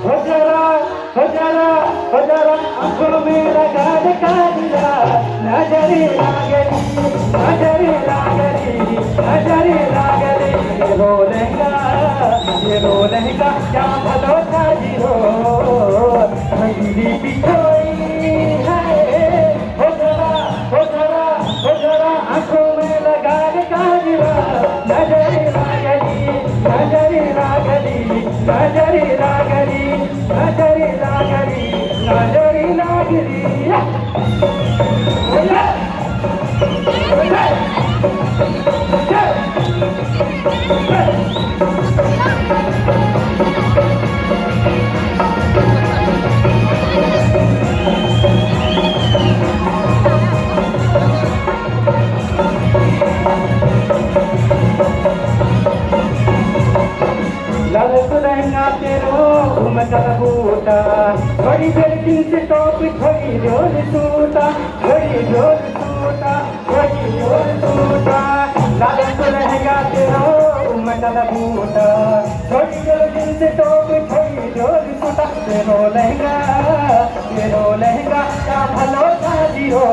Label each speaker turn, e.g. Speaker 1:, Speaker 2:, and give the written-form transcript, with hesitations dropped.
Speaker 1: हो जरा आंखों में लगा दे काजला नजरे लागली नजरे लागली नजरे लागली ये रो लहंगा क्या भलो साजी हो रंगीली पिछोई है हो जरा आंखों में लगा दे काजला नजरे लागली नजरे लागली नजरे लागली नजरे लागली नजरे लागली ललक लहंगा तेरो घूमता बूटा बड़ी बेलकिन से टॉप थोड़ी जोर सूटा थोड़ी जोर सूटा थोड़ी जोर सूटा ललक लहंगा तेरो घूमता बूटा थोड़ी बेलकिन से टॉप थोड़ी जोर सूटा तेरो लहंगा क्या भलो साजी हो